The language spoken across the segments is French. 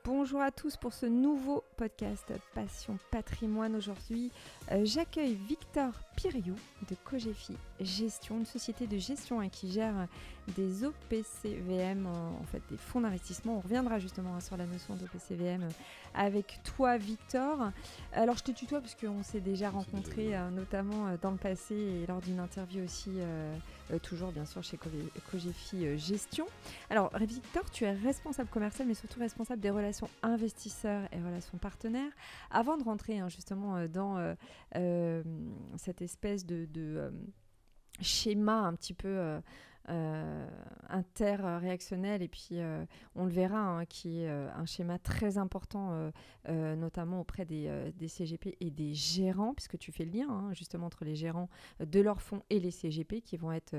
Bonjour à tous pour ce nouveau podcast Passion Patrimoine. Aujourd'hui, j'accueille Victor Piriou de Cogefi Gestion, une société de gestion qui gère des OPCVM, en fait des fonds d'investissement. On reviendra justement sur la notion d'OPCVM avec toi, Victor. Alors, je te tutoie parce qu'on s'est déjà rencontrés, notamment dans le passé et lors d'une interview aussi, toujours bien sûr chez Cogefi Gestion. Alors, Victor, tu es responsable commercial, mais surtout responsable des relations investisseurs et relations partenaires. Avant de rentrer justement dans cette espèce de schéma un petit peu interréactionnel, et puis on le verra, qui est un schéma très important, notamment auprès des CGP et des gérants, puisque tu fais le lien justement entre les gérants de leurs fonds et les CGP qui vont être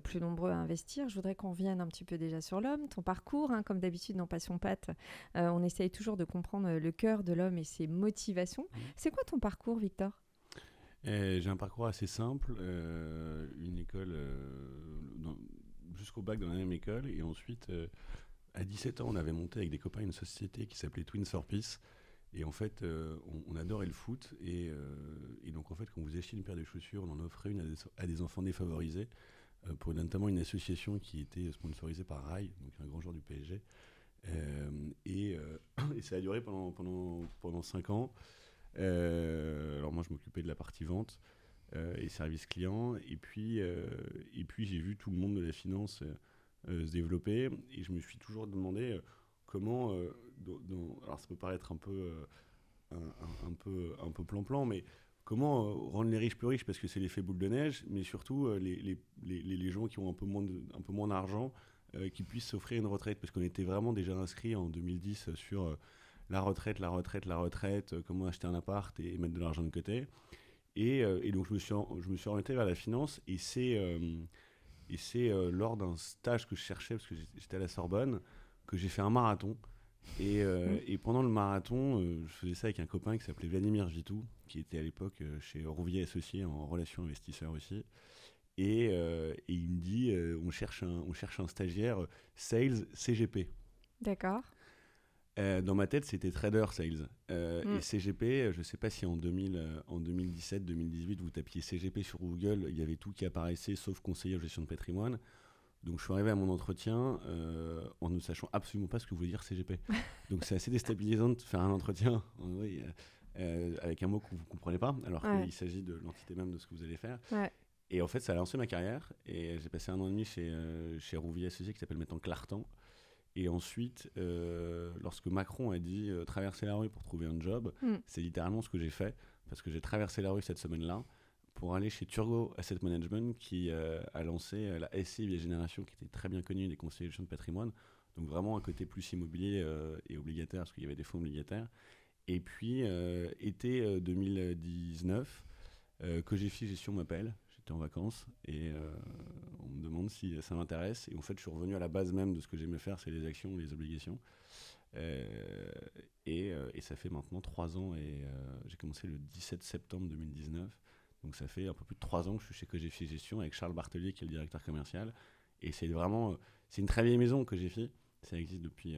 plus nombreux à investir. Je voudrais qu'on revienne un petit peu déjà sur l'homme, ton parcours, comme d'habitude dans Passion Pat, on essaye toujours de comprendre le cœur de l'homme et ses motivations. C'est quoi ton parcours, Victor ? J'ai un parcours assez simple, une école jusqu'au bac dans la même école, et ensuite à 17 ans on avait monté avec des copains une société qui s'appelait Twins for Peace, et en fait on adorait le foot, et donc en fait quand vous achetiez une paire de chaussures on en offrait une à des enfants défavorisés, pour notamment une association qui était sponsorisée par Rai, donc un grand joueur du PSG, et ça a duré pendant 5 ans. Alors moi je m'occupais de la partie vente et service client, et puis j'ai vu tout le monde de la finance se développer, et je me suis toujours demandé comment alors ça peut paraître un peu plan-plan, mais comment rendre les riches plus riches, parce que c'est l'effet boule de neige, mais surtout les gens qui ont un peu moins d'argent, qui puissent s'offrir une retraite, parce qu'on était vraiment déjà inscrits en 2010 sur la retraite, comment acheter un appart et mettre de l'argent de côté. Et donc je me suis orienté vers la finance, et c'est lors d'un stage que je cherchais, parce que j'étais à la Sorbonne, que j'ai fait un marathon. Et pendant le marathon, je faisais ça avec un copain qui s'appelait Vladimir Vitou, qui était à l'époque chez Rouvier Associés en relations investisseurs aussi. Et il me dit, on cherche un stagiaire sales CGP. D'accord. Dans ma tête, c'était trader sales. Et CGP, je ne sais pas si en 2017-2018, vous tapiez CGP sur Google, il y avait tout qui apparaissait, sauf conseiller en gestion de patrimoine. Donc je suis arrivé à mon entretien en ne sachant absolument pas ce que voulait dire CGP. Donc c'est assez déstabilisant de faire un entretien avec un mot que vous ne comprenez pas, alors qu'il s'agit de l'entité même de ce que vous allez faire. Ouais. Et en fait, ça a lancé ma carrière, et j'ai passé 1 an et demi chez Rouvier Associés, qui s'appelle maintenant Clartan. Et ensuite, lorsque Macron a dit traverser la rue pour trouver un job, c'est littéralement ce que j'ai fait, parce que j'ai traversé la rue cette semaine-là pour aller chez Turgot Asset Management, qui a lancé la SCI Vieille Génération, qui était très bien connue des conseillers de gestion de patrimoine. Donc vraiment un côté plus immobilier et obligataire, parce qu'il y avait des fonds obligataires. Et puis, été 2019, Cogefi Gestion m'appelle. J'étais en vacances, et on me demande si ça m'intéresse. Et en fait, je suis revenu à la base même de ce que j'aimais faire, c'est les actions, les obligations. Et ça fait maintenant 3 ans, et j'ai commencé le 17 septembre 2019. Donc ça fait un peu plus de 3 ans que je suis chez Cogefi Gestion avec Charles Bartelier, qui est le directeur commercial. Et c'est une très vieille maison, Cogefi. Ça existe depuis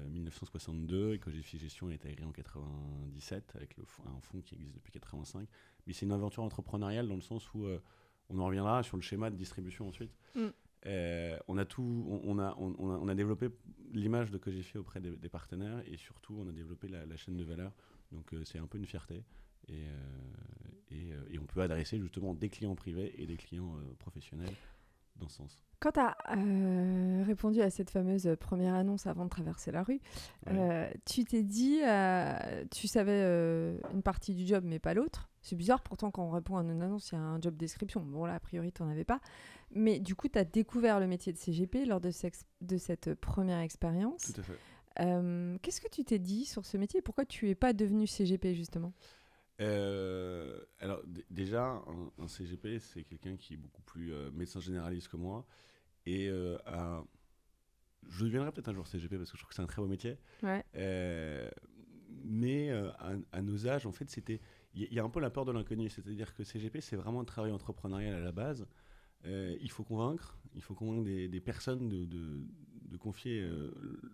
1962, et Cogefi Gestion a été agréé en 97 avec un fonds qui existe depuis 85. Mais c'est une aventure entrepreneuriale dans le sens où on en reviendra sur le schéma de distribution ensuite. On a développé l'image de Cogefi auprès des partenaires, et surtout on a développé la chaîne de valeur. Donc c'est un peu une fierté, et on peut adresser justement des clients privés et des clients professionnels dans ce sens. Quand tu as répondu à cette fameuse première annonce avant de traverser la rue, tu t'es dit, tu savais une partie du job mais pas l'autre. C'est bizarre, pourtant quand on répond à une annonce, il y a un job description. Bon là, a priori, tu n'en avais pas. Mais du coup, tu as découvert le métier de CGP lors de cette première expérience. Tout à fait. Qu'est-ce que tu t'es dit sur ce métier ? Pourquoi tu n'es pas devenu CGP justement ? Alors déjà, un CGP, c'est quelqu'un qui est beaucoup plus médecin généraliste que moi, et je deviendrai peut-être un jour CGP parce que je trouve que c'est un très beau métier. Ouais. Mais à nos âges, en fait, il y a un peu la peur de l'inconnu, c'est-à-dire que CGP, c'est vraiment un travail entrepreneurial à la base. Il faut convaincre des personnes de confier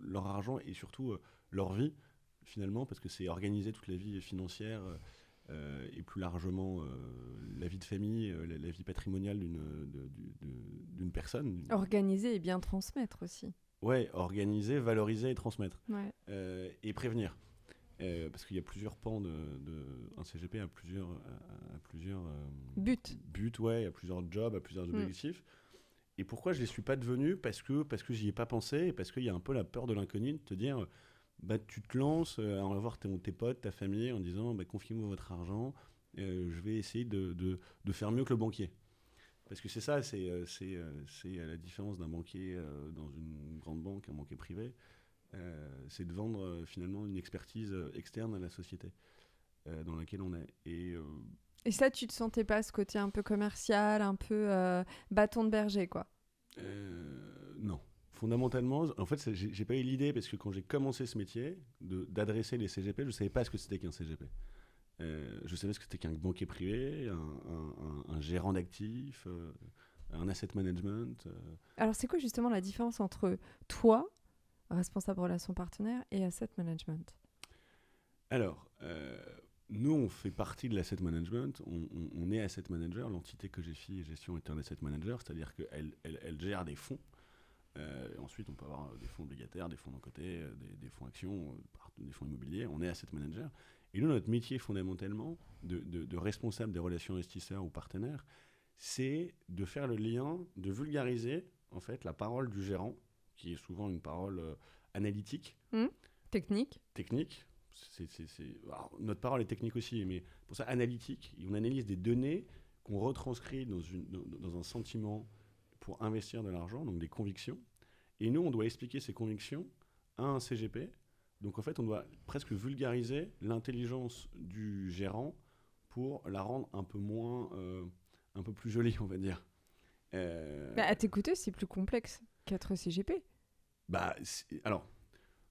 leur argent et surtout leur vie, finalement, parce que c'est organiser toute la vie financière et plus largement la vie de famille, la vie patrimoniale d'une personne. Organiser et bien transmettre aussi. Ouais, organiser, valoriser et transmettre. Ouais. Et prévenir. Parce qu'il y a plusieurs pans un CGP a plusieurs buts, ouais, à plusieurs jobs, à plusieurs objectifs. Et pourquoi je ne les suis pas devenus? Parce que j'y ai pas pensé et parce qu'il y a un peu la peur de l'inconnu, de te dire, tu te lances à en voir tes potes, ta famille, en disant, confiez-moi votre argent, je vais essayer de faire mieux que le banquier. Parce que c'est ça, c'est la différence d'un banquier dans une grande banque, un banquier privé. C'est de vendre finalement une expertise externe à la société dans laquelle on est. Et ça, tu te sentais pas ce côté un peu commercial, un peu bâton de berger, quoi? Non. Fondamentalement, en fait, j'ai pas eu l'idée parce que quand j'ai commencé ce métier d'adresser les CGP, je savais pas ce que c'était qu'un CGP. Je savais ce que c'était qu'un banquier privé, un gérant d'actifs, un asset management. Alors, c'est quoi justement la différence entre toi, responsable relations partenaires, et asset management? Alors, nous, on fait partie de l'asset management. On est asset manager. L'entité Cogefi Gestion est un asset manager, c'est-à-dire qu'elle gère des fonds. Ensuite, on peut avoir des fonds obligataires, des fonds d'un côté, des fonds actions, des fonds immobiliers. On est asset manager. Et nous, notre métier fondamentalement de responsable des relations investisseurs ou partenaires, c'est de faire le lien, de vulgariser en fait la parole du gérant, qui est souvent une parole analytique. Technique. Alors, notre parole est technique aussi, mais pour ça analytique. Et on analyse des données qu'on retranscrit dans un sentiment pour investir de l'argent, donc des convictions. Et nous, on doit expliquer ces convictions à un CGP. Donc en fait, on doit presque vulgariser l'intelligence du gérant pour la rendre un peu plus jolie, on va dire. À t'écouter, c'est plus complexe qu'être CGP. Alors,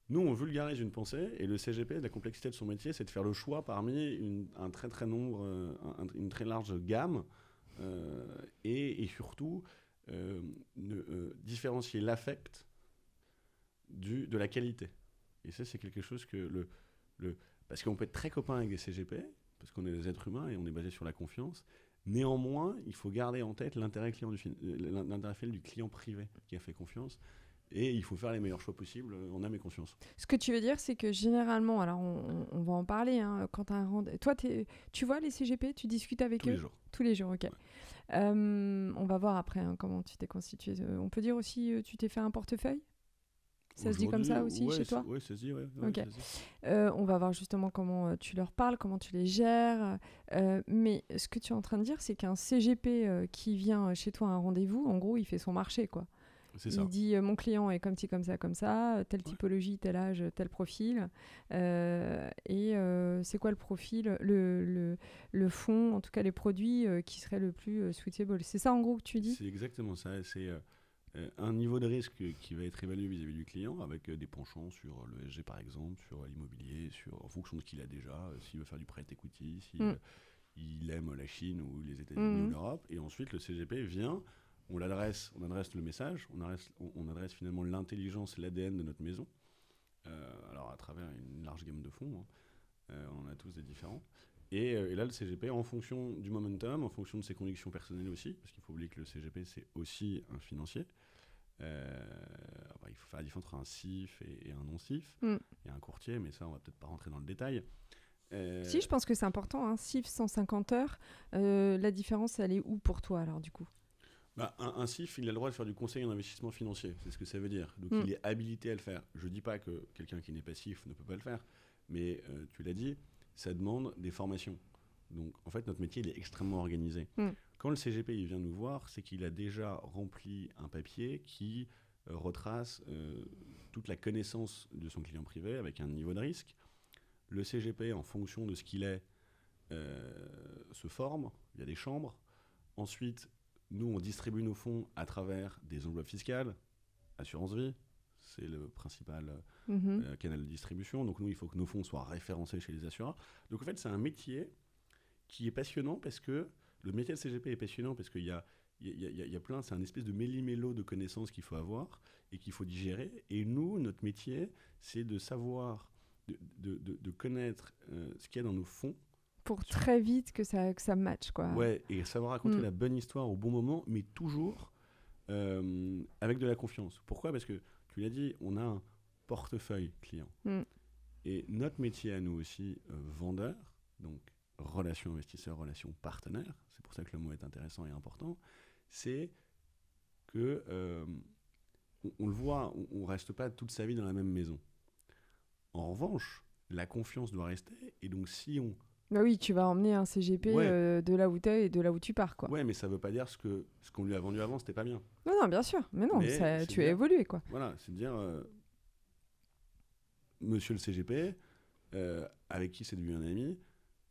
nous, on vulgarise une pensée, et le CGP, la complexité de son métier, c'est de faire le choix parmi un très très nombre, une très large gamme, et surtout différencier l'affect de la qualité. Et ça, c'est quelque chose que parce qu'on peut être très copain avec des CGP, parce qu'on est des êtres humains et on est basé sur la confiance. Néanmoins, il faut garder en tête l'intérêt du client privé qui a fait confiance. Et il faut faire les meilleurs choix possibles en âme et conscience. Ce que tu veux dire, c'est que généralement, alors on va en parler, hein, quand tu as un rendez-vous. Toi, tu vois les CGP, tu discutes avec eux? Tous les jours, ok. Ouais. On va voir après comment tu t'es constitué. On peut dire aussi, tu t'es fait un portefeuille? Ça se dit comme ça aussi chez toi? Oui, ça se dit, ouais. Okay. On va voir justement comment tu leur parles, comment tu les gères. Mais ce que tu es en train de dire, c'est qu'un CGP qui vient chez toi à un rendez-vous, en gros, il fait son marché, quoi. Il dit mon client est comme ci, comme ça, telle typologie, tel âge, tel profil. Et c'est quoi le profil, le fonds, en tout cas les produits qui seraient le plus suitable. C'est ça en gros que tu dis? C'est exactement ça. C'est un niveau de risque qui va être évalué vis-à-vis du client avec des penchants sur le SG par exemple, sur l'immobilier, en fonction de ce qu'il a déjà, s'il veut faire du prêt equity, s'il aime la Chine ou les États-Unis ou l'Europe. Et ensuite le CGP vient. On adresse le message, on adresse finalement l'intelligence, l'ADN de notre maison, alors à travers une large gamme de fonds, on a tous des différents. Et là, le CGP, en fonction du momentum, en fonction de ses convictions personnelles aussi, parce qu'il faut oublier que le CGP, c'est aussi un financier, il faut faire la différence entre un CIF et un non-CIF, et un courtier, mais ça, on va peut-être pas rentrer dans le détail. Si, je pense que c'est important, hein. CIF 150 heures, la différence, elle est où pour toi alors du coup? Un CIF, il a le droit de faire du conseil en investissement financier, c'est ce que ça veut dire. Donc il est habilité à le faire. Je ne dis pas que quelqu'un qui n'est pas CIF ne peut pas le faire, mais tu l'as dit, ça demande des formations. Donc en fait, notre métier, il est extrêmement organisé. Quand le CGP il vient nous voir, c'est qu'il a déjà rempli un papier qui retrace toute la connaissance de son client privé avec un niveau de risque. Le CGP, en fonction de ce qu'il est, se forme. Il y a des chambres. Ensuite, nous, on distribue nos fonds à travers des enveloppes fiscales, assurance vie, c'est le principal canal de distribution. Donc nous, il faut que nos fonds soient référencés chez les assureurs. Donc en fait, c'est un métier qui est passionnant parce que le métier de CGP est passionnant parce qu'il y a y a plein, c'est un espèce de méli-mélo de connaissances qu'il faut avoir et qu'il faut digérer. Et nous, notre métier, c'est de savoir, de connaître ce qu'il y a dans nos fonds. Pour très vite que ça matche, quoi. Ouais, et savoir raconter la bonne histoire au bon moment, mais toujours avec de la confiance. Pourquoi ? Parce que, tu l'as dit, on a un portefeuille client. Et notre métier à nous aussi, vendeur, donc relation investisseur, relation partenaire, c'est pour ça que le mot est intéressant et important, c'est que on le voit, on ne reste pas toute sa vie dans la même maison. En revanche, la confiance doit rester, et donc si on... Bah oui, tu vas emmener un CGP de là où tu es et de là où tu pars, quoi. Ouais, mais ça ne veut pas dire ce qu'on lui a vendu avant, c'était pas bien. Non, bien sûr, mais non, tu as évolué, quoi. Voilà, c'est de dire, monsieur le CGP, avec qui c'est devenu un ami,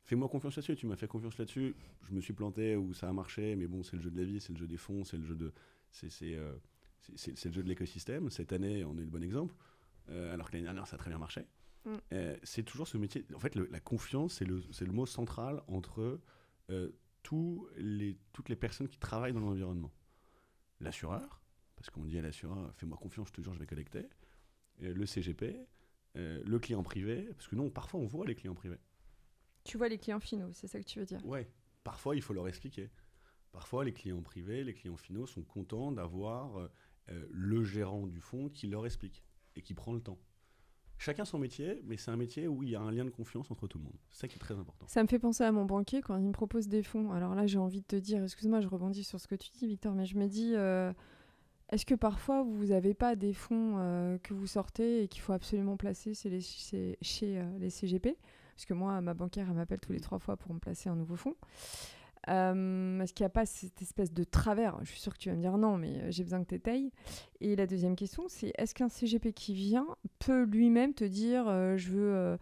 fais-moi confiance là-dessus, tu m'as fait confiance là-dessus, je me suis planté ou ça a marché, mais bon, c'est le jeu de la vie, c'est le jeu des fonds, c'est le jeu de... C'est le jeu de l'écosystème. Cette année, on est le bon exemple, alors que l'année dernière, ça a très bien marché. C'est toujours ce métier. En fait, la confiance, c'est le mot central entre toutes les personnes qui travaillent dans l'environnement. L'assureur, parce qu'on dit à l'assureur, fais-moi confiance, je te jure, je vais collecter. Le CGP, le client privé, parce que nous, parfois, on voit les clients privés. Tu vois les clients finaux, c'est ça que tu veux dire ? Ouais, parfois, il faut leur expliquer. Parfois, les clients privés, les clients finaux sont contents d'avoir le gérant du fonds qui leur explique et qui prend le temps. Chacun son métier, mais c'est un métier où il y a un lien de confiance entre tout le monde. C'est ça qui est très important. Ça me fait penser à mon banquier quand il me propose des fonds. Alors là, j'ai envie de te dire, excuse-moi, je rebondis sur ce que tu dis, Victor, mais je me dis, est-ce que parfois vous n'avez pas des fonds que vous sortez et qu'il faut absolument placer chez les CGP ? Parce que moi, ma banquière, elle m'appelle tous les 3 fois pour me placer un nouveau fonds. Est-ce qu'il n'y a pas cette espèce de travers ? Je suis sûre que tu vas me dire non, mais j'ai besoin que tu étayes. Et la deuxième question, c'est est-ce qu'un CGP qui vient peut lui-même te dire je veux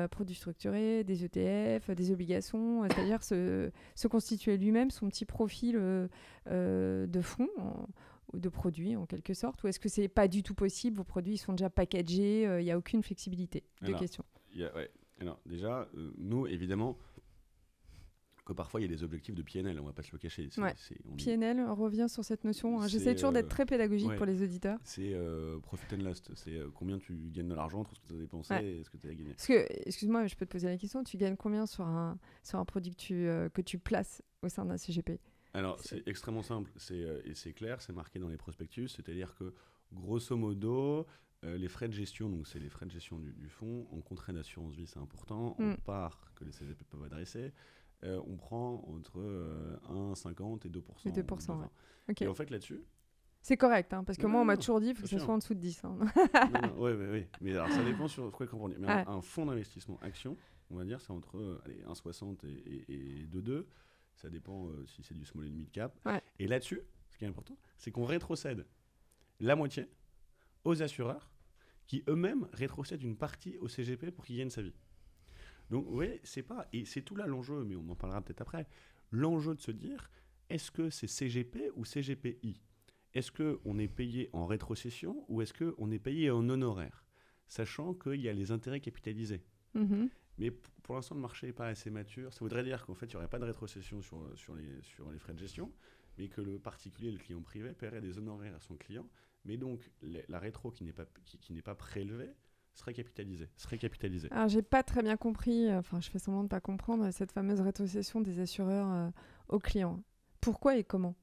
produits structurés, des ETF, des obligations, c'est-à-dire se constituer lui-même son petit profil de fonds ou de produits en quelque sorte, ou est-ce que c'est pas du tout possible, vos produits ils sont déjà packagés, il n'y a aucune flexibilité ? Deux questions. Alors déjà, nous évidemment, que parfois il y a des objectifs de PNL, on ne va pas se le cacher. PNL, on revient sur cette notion. J'essaie toujours d'être très pédagogique pour les auditeurs. C'est profit and loss, c'est combien tu gagnes de l'argent entre ce que tu as dépensé et ce que tu as gagné. Parce que, excuse-moi, je peux te poser la question, tu gagnes combien sur un produit que tu places au sein d'un CGP ? Alors c'est extrêmement simple, et c'est clair, c'est marqué dans les prospectus, c'est-à-dire que grosso modo, les frais de gestion, donc c'est les frais de gestion du fonds, en contrat d'assurance vie c'est important, en part que les CGP peuvent adresser, on prend entre 1,50 et 2%. Et 2%, ouais. Okay. Et en fait, là-dessus... C'est correct, hein, parce que moi, on m'a toujours dit qu'il faut que ça soit en dessous de 10. Hein. Oui. Mais alors, ça dépend sur quoi comprendre. Mais un fonds d'investissement action, on va dire, c'est entre 1,60 et 2,2. Ça dépend si c'est du small and mid cap. Ouais. Et là-dessus, ce qui est important, c'est qu'on rétrocède la moitié aux assureurs qui eux-mêmes rétrocèdent une partie au CGP pour qu'il gagne sa vie. Donc, oui, c'est pas... Et c'est tout là l'enjeu, mais on en parlera peut-être après. L'enjeu de se dire, est-ce que c'est CGP ou CGPI ? Est-ce qu'on est payé en rétrocession ou est-ce qu'on est payé en honoraire ? Sachant qu'il y a les intérêts capitalisés. Mm-hmm. Mais pour l'instant, le marché n'est pas assez mature. Ça voudrait dire qu'en fait, il n'y aurait pas de rétrocession sur les frais de gestion, mais que le particulier, le client privé, paierait des honoraires à son client. Mais donc, la rétro qui n'est pas prélevée, serait capitalisé. Alors, j'ai pas très bien compris, je fais semblant de pas comprendre, cette fameuse rétrocession des assureurs aux clients. Pourquoi et comment ?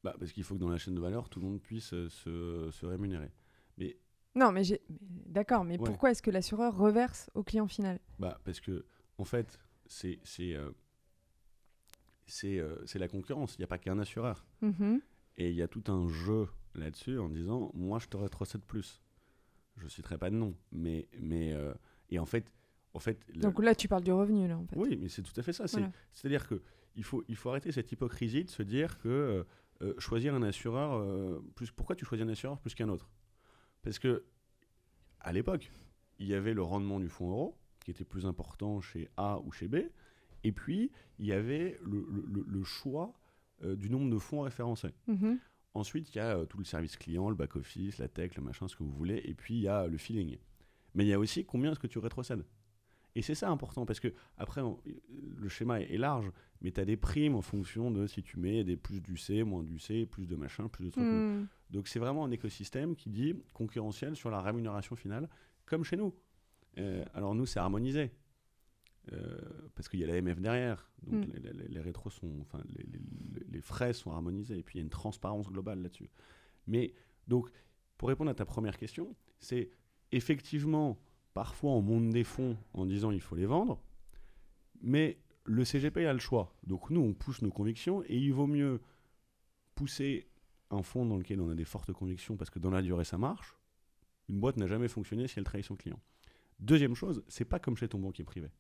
Parce qu'il faut que dans la chaîne de valeur, tout le monde puisse se rémunérer. Non, d'accord, mais pourquoi est-ce que l'assureur reverse au client final ? Parce que, en fait, c'est la concurrence. Il n'y a pas qu'un assureur. Mm-hmm. Et il y a tout un jeu là-dessus en disant, moi, je te rétrocède plus. Je ne citerai pas de nom, mais et en fait donc là tu parles du revenu là en fait. Oui, mais c'est tout à fait ça. Voilà. C'est-à-dire que il faut arrêter cette hypocrisie de se dire que choisir un assureur pourquoi tu choisis un assureur plus qu'un autre ? Parce que à l'époque, il y avait le rendement du fonds euro qui était plus important chez A ou chez B, et puis il y avait le choix du nombre de fonds référencés. Mm-hmm. Ensuite, il y a tout le service client, le back-office, la tech, le machin, ce que vous voulez. Et puis, il y a le feeling. Mais il y a aussi combien est-ce que tu rétrocèdes. Et c'est ça important, parce que après, le schéma est large, mais tu as des primes en fonction de si tu mets plus du C, moins du C, plus de machin, plus de trucs. Donc c'est vraiment un écosystème qui dit concurrentiel sur la rémunération finale, comme chez nous. Alors nous, c'est harmonisé. Parce qu'il y a la MF derrière, donc les rétros sont, enfin les frais sont harmonisés, et puis il y a une transparence globale là-dessus. Mais donc, pour répondre à ta première question, c'est effectivement, parfois on monte des fonds en disant il faut les vendre, mais le CGP a le choix. Donc nous, on pousse nos convictions, et il vaut mieux pousser un fonds dans lequel on a des fortes convictions, parce que dans la durée ça marche. Une boîte n'a jamais fonctionné si elle trahit son client. Deuxième chose, c'est pas comme chez ton banquier privé,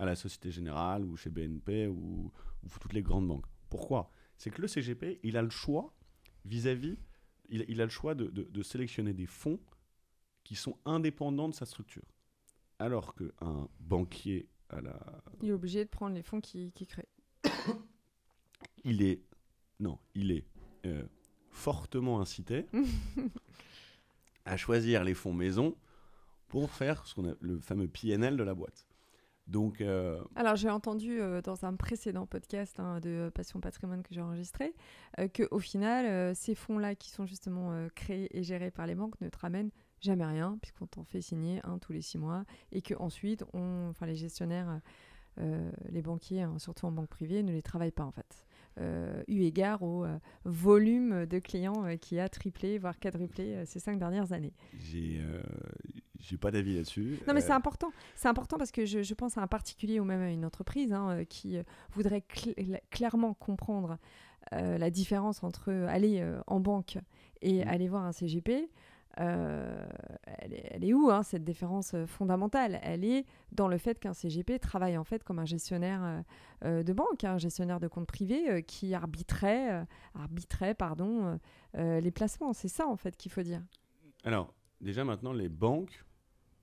à la Société Générale ou chez BNP ou toutes les grandes banques. Pourquoi ? C'est que le CGP, il a le choix vis-à-vis, il a le choix de sélectionner des fonds qui sont indépendants de sa structure. Alors qu'un banquier il est obligé de prendre les fonds qu'il crée. il est fortement incité à choisir les fonds maison pour faire le fameux PNL de la boîte. Donc, alors, j'ai entendu dans un précédent podcast de Passion Patrimoine que j'ai enregistré qu'au final, ces fonds-là qui sont justement créés et gérés par les banques ne te ramènent jamais rien, puisqu'on t'en fait signer un tous les 6 mois, et qu'ensuite, les gestionnaires, les banquiers, surtout en banque privée, ne les travaillent pas en fait. Eu égard au volume de clients qui a triplé, voire quadruplé ces 5 dernières années. J'ai pas d'avis là-dessus. Non, mais c'est important. C'est important parce que je pense à un particulier ou même à une entreprise qui voudrait clairement comprendre la différence entre aller en banque et aller voir un CGP. Elle est où cette différence fondamentale ? Elle est dans le fait qu'un CGP travaille en fait comme un gestionnaire de banque, un gestionnaire de compte privé qui arbitrait les placements. C'est ça en fait qu'il faut dire. Alors, déjà maintenant, les banques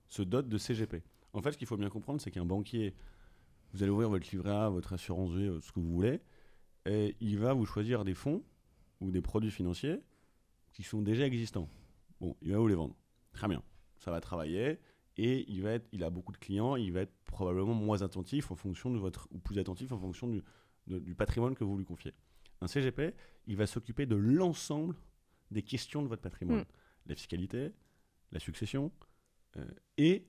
se dotent de CGP. En fait, ce qu'il faut bien comprendre, c'est qu'un banquier, vous allez ouvrir votre livret A, votre assurance vie, ce que vous voulez, et il va vous choisir des fonds ou des produits financiers qui sont déjà existants. Bon, il va vous les vendre. Très bien. Ça va travailler et il a beaucoup de clients, il va être probablement moins attentif en fonction de ou plus attentif en fonction du patrimoine que vous lui confiez. Un CGP, il va s'occuper de l'ensemble des questions de votre patrimoine. La fiscalité, la succession, et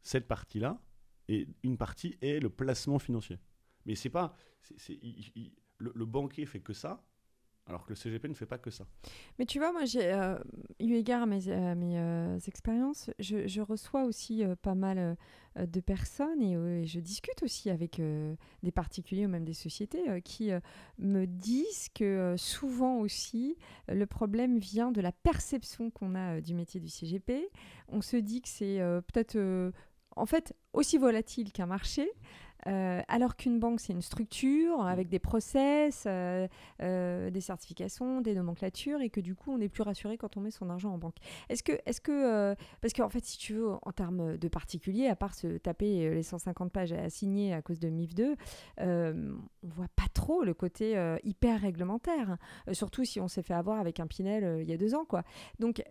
cette partie-là, et une partie est le placement financier. Mais c'est pas... le banquier fait que ça, alors que le CGP ne fait pas que ça. Mais tu vois, moi, j'ai eu égard à mes expériences. Je reçois aussi pas mal de personnes et je discute aussi avec des particuliers ou même des sociétés qui me disent que souvent aussi, le problème vient de la perception qu'on a du métier du CGP. On se dit que c'est peut-être en fait aussi volatile qu'un marché. Alors qu'une banque, c'est une structure avec des process, des certifications, des nomenclatures, et que du coup, on est plus rassuré quand on met son argent en banque. Est-ce que parce qu'en fait, si tu veux, en termes de particulier, à part se taper les 150 pages à signer à cause de MIF 2, on voit pas trop le côté hyper réglementaire, surtout si on s'est fait avoir avec un Pinel il y a 2 ans, quoi. Donc,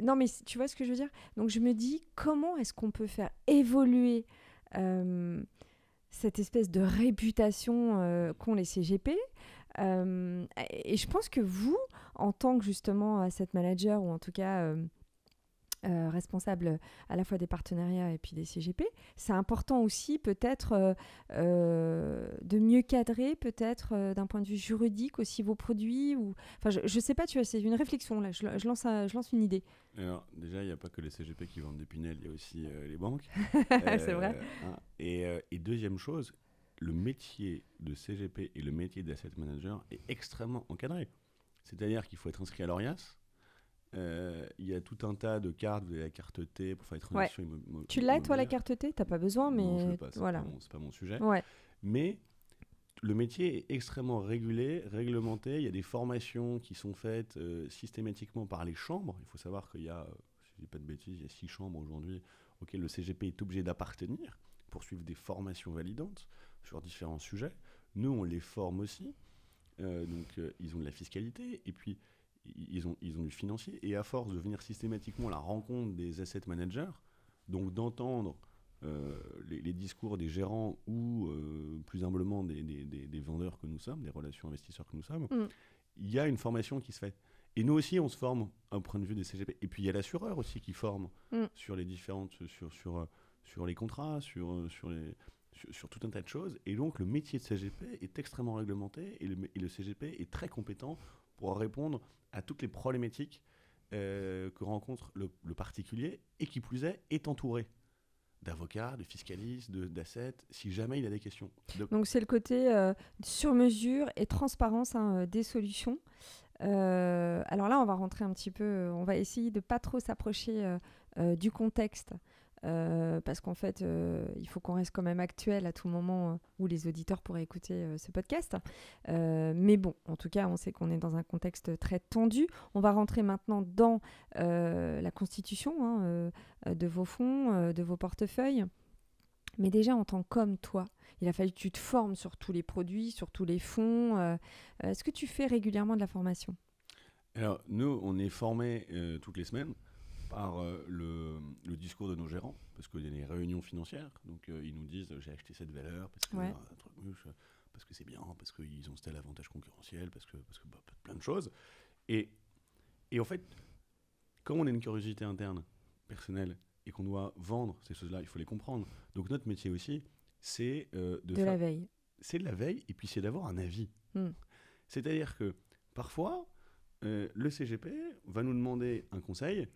non, mais tu vois ce que je veux dire ? Donc, je me dis, comment est-ce qu'on peut faire évoluer cette espèce de réputation qu'ont les CGP. Et je pense que vous, en tant que justement asset manager, ou en tout cas responsable à la fois des partenariats et puis des CGP, c'est important aussi peut-être de mieux cadrer, peut-être d'un point de vue juridique aussi vos produits. Enfin, je sais pas, tu vois, c'est une réflexion là, je lance une idée. Alors, déjà, il n'y a pas que les CGP qui vendent des Pinel, il y a aussi les banques. C'est vrai. Et deuxième chose, le métier de CGP et le métier d'asset manager est extrêmement encadré. C'est-à-dire qu'il faut être inscrit à l'ORIAS. Il y a tout un tas de cartes, vous avez la carte T pour faire les transactions immobilières. Tu l'as, toi, la carte T ? T'as pas besoin, mais non, je l'ai pas, voilà. C'est pas mon sujet. Ouais. Mais le métier est extrêmement réglementé. Il y a des formations qui sont faites systématiquement par les chambres. Il faut savoir qu'il y a, si je dis pas de bêtises, il y a 6 chambres aujourd'hui auxquelles le CGP est obligé d'appartenir pour suivre des formations validantes sur différents sujets. Nous, on les forme aussi. Ils ont de la fiscalité et puis ils ont du financier. Et à force de venir systématiquement à la rencontre des asset managers, donc d'entendre les discours des gérants ou plus humblement des vendeurs que nous sommes, des relations investisseurs que nous sommes, il y a une formation qui se fait. Et nous aussi, on se forme au point de vue des CGP. Et puis, il y a l'assureur aussi qui forme sur les différentes, sur les contrats, sur tout un tas de choses. Et donc, le métier de CGP est extrêmement réglementé et le CGP est très compétent pour répondre à toutes les problématiques que rencontre le particulier et qui plus est entouré d'avocats, de fiscalistes, d'assets, si jamais il a des questions. Donc c'est le côté sur-mesure et transparence des solutions. Alors là, on va rentrer un petit peu, on va essayer de pas trop s'approcher du contexte. Parce qu'en fait, il faut qu'on reste quand même actuel à tout moment où les auditeurs pourraient écouter ce podcast. Mais bon, en tout cas, on sait qu'on est dans un contexte très tendu. On va rentrer maintenant dans la constitution de vos fonds, de vos portefeuilles. Mais déjà, en tant qu'homme, toi, il a fallu que tu te formes sur tous les produits, sur tous les fonds. Est-ce que tu fais régulièrement de la formation ? Alors, nous, on est formés toutes les semaines par le discours de nos gérants, parce qu'il y a des réunions financières, donc ils nous disent j'ai acheté cette valeur parce que un truc parce que c'est bien, parce qu'ils ont tel avantage concurrentiel, parce que plein de choses. Et en fait, comme on a une curiosité interne, personnelle, et qu'on doit vendre ces choses-là, il faut les comprendre. Donc notre métier aussi, c'est la veille. C'est de la veille, et puis c'est d'avoir un avis. C'est-à-dire que parfois, le CGP va nous demander un conseil.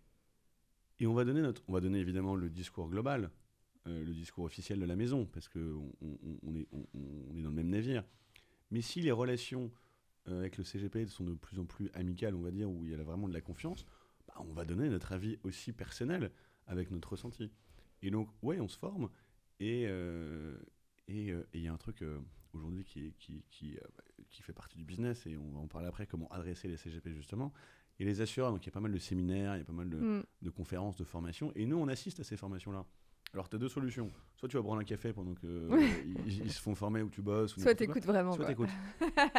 Et on va donner évidemment le discours global, le discours officiel de la maison, parce qu'on est dans le même navire. Mais si les relations avec le CGP sont de plus en plus amicales, on va dire, où il y a vraiment de la confiance, on va donner notre avis aussi personnel avec notre ressenti. Et donc, ouais, on se forme. Et il y a un truc aujourd'hui qui fait partie du business, et on va en parler après, comment adresser les CGP justement. Et les assureurs, donc il y a pas mal de séminaires, il y a pas mal de conférences, de formations. Et nous, on assiste à ces formations-là. Alors, tu as deux solutions. Soit tu vas prendre un café pendant qu'ils se font former, ou tu bosses. Soit tu écoutes vraiment. Soit tu écoutes.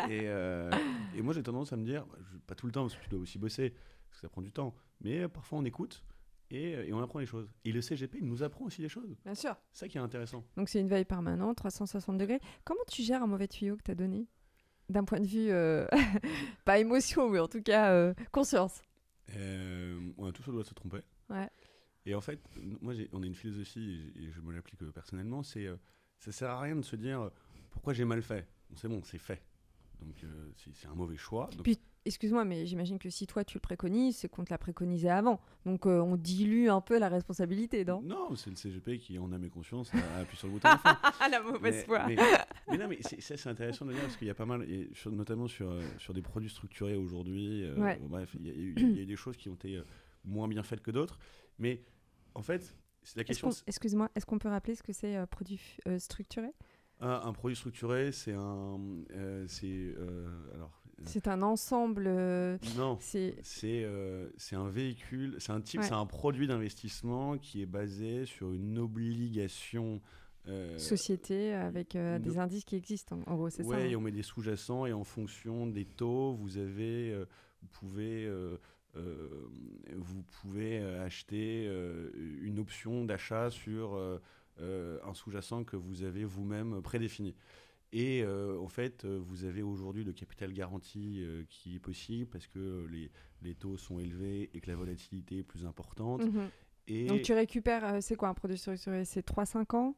Et moi, j'ai tendance à me dire, pas tout le temps, parce que tu dois aussi bosser, parce que ça prend du temps. Mais parfois, on écoute et on apprend les choses. Et le CGP, il nous apprend aussi des choses. Bien sûr. C'est ça qui est intéressant. Donc, c'est une veille permanente, 360 degrés. Comment tu gères un mauvais tuyau que tu as donné ? D'un point de vue, pas émotion, mais en tout cas conscience. On a tous le droit de se tromper. Ouais. Et en fait, moi, on a une philosophie, et je me l'applique personnellement, c'est ça sert à rien de se dire pourquoi j'ai mal fait. C'est bon, c'est fait. Donc c'est un mauvais choix. Donc... Puis, excuse-moi, mais j'imagine que si toi tu le préconises, c'est qu'on te l'a préconisé avant. Donc on dilue un peu la responsabilité, non ? Non, c'est le CGP qui, en âme et conscience, appuie sur le bouton. La mauvaise foi. Mais non, mais c'est intéressant de dire, parce qu'il y a pas mal, notamment sur des produits structurés aujourd'hui. Bref, il y a des choses qui ont été moins bien faites que d'autres. Mais en fait, c'est la question. Excuse-moi, est-ce qu'on peut rappeler ce que c'est produit structuré ? Un produit structuré, c'est un. C'est un ensemble. Non, c'est un véhicule, c'est un produit d'investissement qui est basé sur une obligation. Société avec des indices qui existent, en gros, c'est ça. Oui, on met des sous-jacents et en fonction des taux, vous pouvez acheter une option d'achat sur un sous-jacent que vous avez vous-même prédéfini. Et en fait, vous avez aujourd'hui le capital garanti qui est possible parce que les taux sont élevés et que la volatilité est plus importante. Et donc tu récupères, c'est quoi un produit structuré ? C'est 3-5 ans ?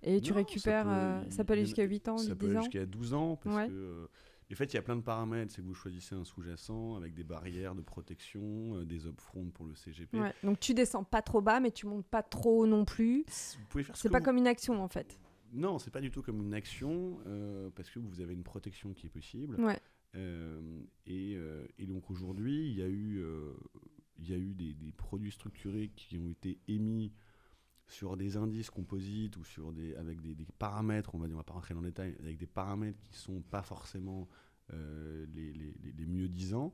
Et tu récupères, ça peut aller jusqu'à 8 ans, 10 ans ? Ça peut aller jusqu'à 12 ans parce que... En fait, il y a plein de paramètres. C'est que vous choisissez un sous-jacent avec des barrières de protection, des upfronts pour le CGP. Ouais. Donc tu descends pas trop bas, mais tu montes pas trop non plus. Vous pouvez faire c'est pas comme une action en fait. Non, c'est pas du tout comme une action parce que vous avez une protection qui est possible. Ouais. Et donc aujourd'hui, il y a eu des produits structurés qui ont été émis sur des indices composites ou avec des paramètres, on va pas rentrer dans le détail, avec des paramètres qui ne sont pas forcément les mieux disants.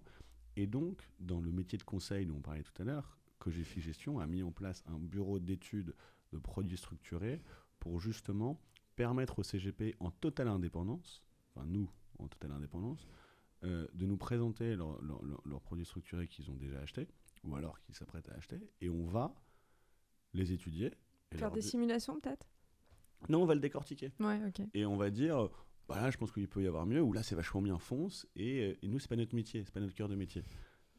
Et donc, dans le métier de conseil dont on parlait tout à l'heure, Cogefi Gestion a mis en place un bureau d'études de produits structurés pour justement permettre au CGP en totale indépendance, enfin nous en totale indépendance, de nous présenter leurs produits structurés qu'ils ont déjà achetés ou alors qu'ils s'apprêtent à acheter, et on va les étudier Et Faire leur des dire- simulations peut-être. Non, on va le décortiquer. Ouais, ok. Et on va dire, bah là, je pense qu'il peut y avoir mieux, ou là, c'est vachement bien, fonce. Et nous, c'est pas notre métier, c'est pas notre cœur de métier